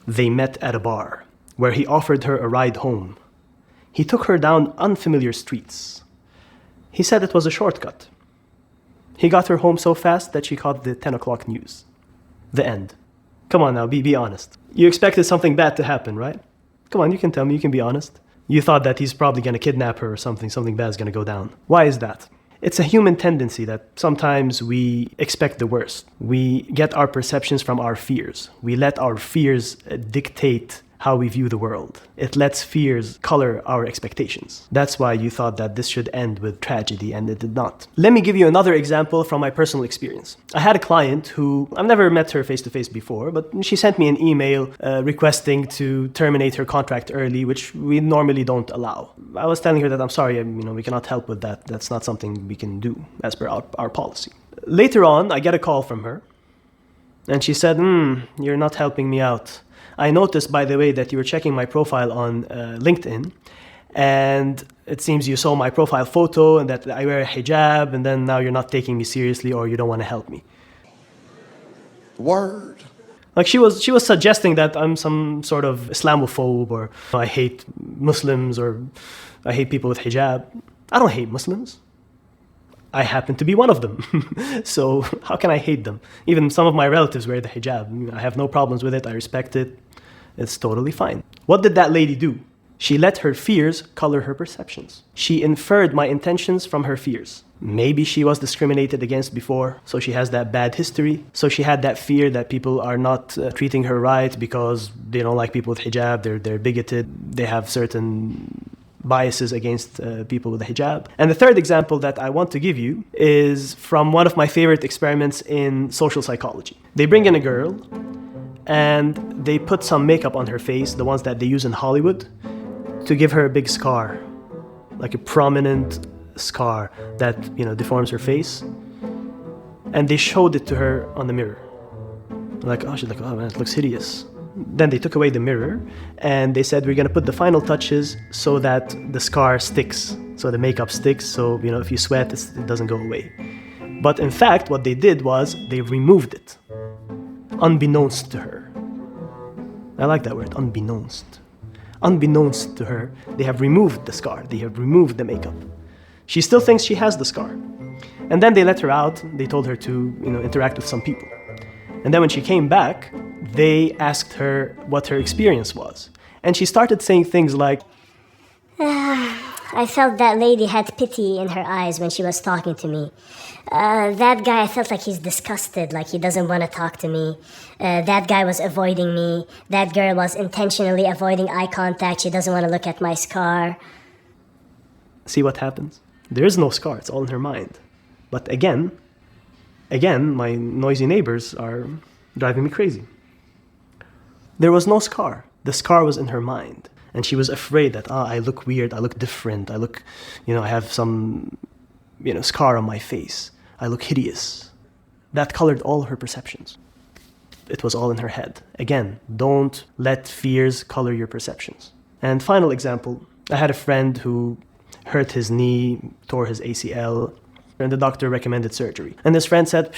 They met at a bar, where he offered her a ride home. He took her down unfamiliar streets. He said it was a shortcut. He got her home so fast that she caught the 10 o'clock news. The end. Come on now, be honest. You expected something bad to happen, right? Come on, you can tell me, you can be honest. You thought that he's probably going to kidnap her or something bad is going to go down. Why is that? It's a human tendency that sometimes we expect the worst. We get our perceptions from our fears. We let our fears dictate how we view the world. It lets fears color our expectations. That's why you thought that this should end with tragedy, and it did not. Let me give you another example from my personal experience. I had a client who, I've never met her face to face before, but she sent me an email requesting to terminate her contract early, which we normally don't allow. I was telling her that I'm sorry, we cannot help with that. That's not something we can do as per our policy. Later on, I get a call from her, and she said, you're not helping me out. I noticed, by the way, that you were checking my profile on LinkedIn, and it seems you saw my profile photo and that I wear a hijab, and then now you're not taking me seriously or you don't want to help me. Word. Like she was suggesting that I'm some sort of Islamophobe, or I hate Muslims, or I hate people with hijab. I don't hate Muslims. I happen to be one of them. So how can I hate them? Even some of my relatives wear the hijab. I have no problems with it. I respect it. It's totally fine. What did that lady do? She let her fears color her perceptions. She inferred my intentions from her fears. Maybe she was discriminated against before, so she has that bad history. So she had that fear that people are not treating her right because they don't like people with hijab, they're bigoted, they have certain biases against people with a hijab. And the third example that I want to give you is from one of my favorite experiments in social psychology. They bring in a girl and they put some makeup on her face, the ones that they use in Hollywood, to give her a big scar, like a prominent scar that, deforms her face. And they showed it to her on the mirror. She's like, oh man, it looks hideous. Then they took away the mirror and they said, we're going to put the final touches so that the scar sticks, so the makeup sticks, so if you sweat, it doesn't go away. But in fact, what they did was they removed it, unbeknownst to her. I like that word, unbeknownst. Unbeknownst to her, they have removed the scar, they have removed the makeup. She still thinks she has the scar. And then they let her out, they told her to interact with some people. And then when she came back, they asked her what her experience was. And she started saying things like, I felt that lady had pity in her eyes when she was talking to me. That guy, I felt like he's disgusted, like he doesn't want to talk to me. That guy was avoiding me. That girl was intentionally avoiding eye contact. She doesn't want to look at my scar. See what happens? There is no scar, it's all in her mind. But again, my noisy neighbors are driving me crazy. There was no scar. The scar was in her mind. And she was afraid that, I look weird, I look different, I look, I have some, scar on my face. I look hideous. That colored all her perceptions. It was all in her head. Again, don't let fears color your perceptions. And final example, I had a friend who hurt his knee, tore his ACL, and the doctor recommended surgery. And this friend said,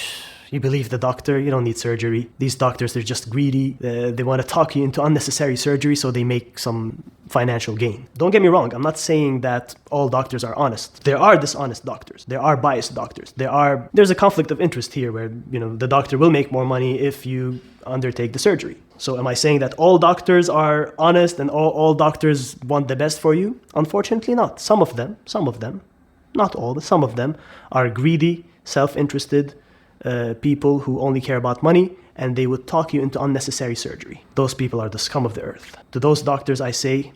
you believe the doctor, you don't need surgery. These doctors, they're just greedy. They want to talk you into unnecessary surgery so they make some financial gain. Don't get me wrong, I'm not saying that all doctors are honest. There are dishonest doctors. There are biased doctors. There's a conflict of interest here where, the doctor will make more money if you undertake the surgery. So am I saying that all doctors are honest and all doctors want the best for you? Unfortunately not. Some of them, not all, but some of them are greedy, self-interested, people who only care about money, and they would talk you into unnecessary surgery. Those people are the scum of the earth. To those doctors I say,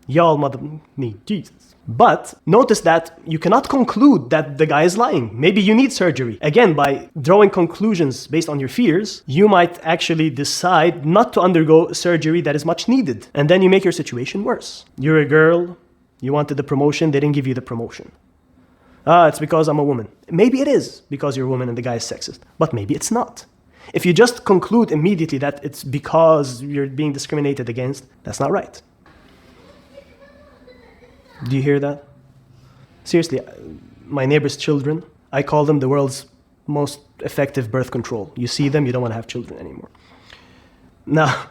y'all mother need Jesus. But notice that you cannot conclude that the guy is lying. Maybe you need surgery. Again, by drawing conclusions based on your fears, you might actually decide not to undergo surgery that is much needed. And then you make your situation worse. You're a girl, you wanted the promotion, they didn't give you the promotion. It's because I'm a woman. Maybe it is because you're a woman and the guy is sexist, but maybe it's not. If you just conclude immediately that it's because you're being discriminated against, that's not right. Do you hear that? Seriously, my neighbor's children, I call them the world's most effective birth control. You see them, you don't want to have children anymore. Now,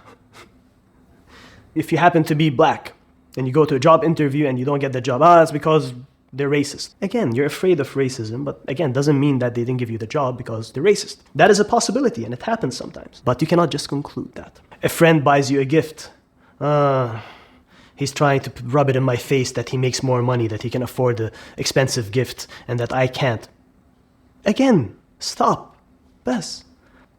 if you happen to be black and you go to a job interview and you don't get the job, it's because they're racist. Again, you're afraid of racism, but again, doesn't mean that they didn't give you the job because they're racist. That is a possibility, and it happens sometimes. But you cannot just conclude that. A friend buys you a gift. He's trying to rub it in my face that he makes more money, that he can afford the expensive gift, and that I can't. Again, stop. Bas.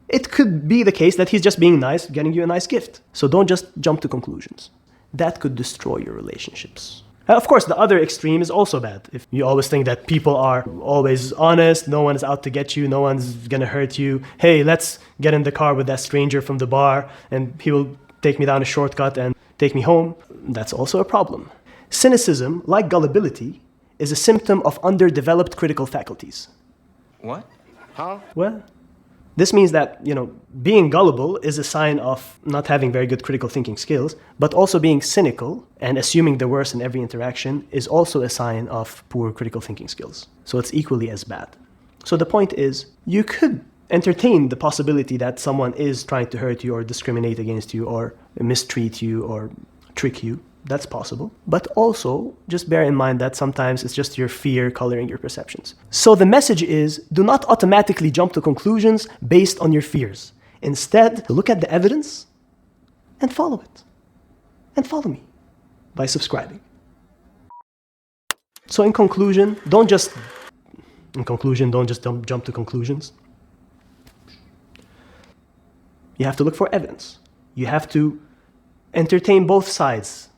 It could be the case that he's just being nice, getting you a nice gift. So don't just jump to conclusions. That could destroy your relationships. Of course, the other extreme is also bad. If you always think that people are always honest, no one is out to get you, no one's gonna hurt you. Hey, let's get in the car with that stranger from the bar and he will take me down a shortcut and take me home. That's also a problem. Cynicism, like gullibility, is a symptom of underdeveloped critical faculties. What? Huh? Well, this means that, being gullible is a sign of not having very good critical thinking skills, but also being cynical and assuming the worst in every interaction is also a sign of poor critical thinking skills. So it's equally as bad. So the point is, you could entertain the possibility that someone is trying to hurt you or discriminate against you or mistreat you or trick you. That's possible. But also, just bear in mind that sometimes it's just your fear coloring your perceptions. So the message is, do not automatically jump to conclusions based on your fears. Instead, look at the evidence and follow it. And follow me by subscribing. So in conclusion, don't just jump to conclusions. You have to look for evidence. You have to entertain both sides.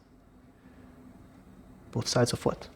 Both sides of what?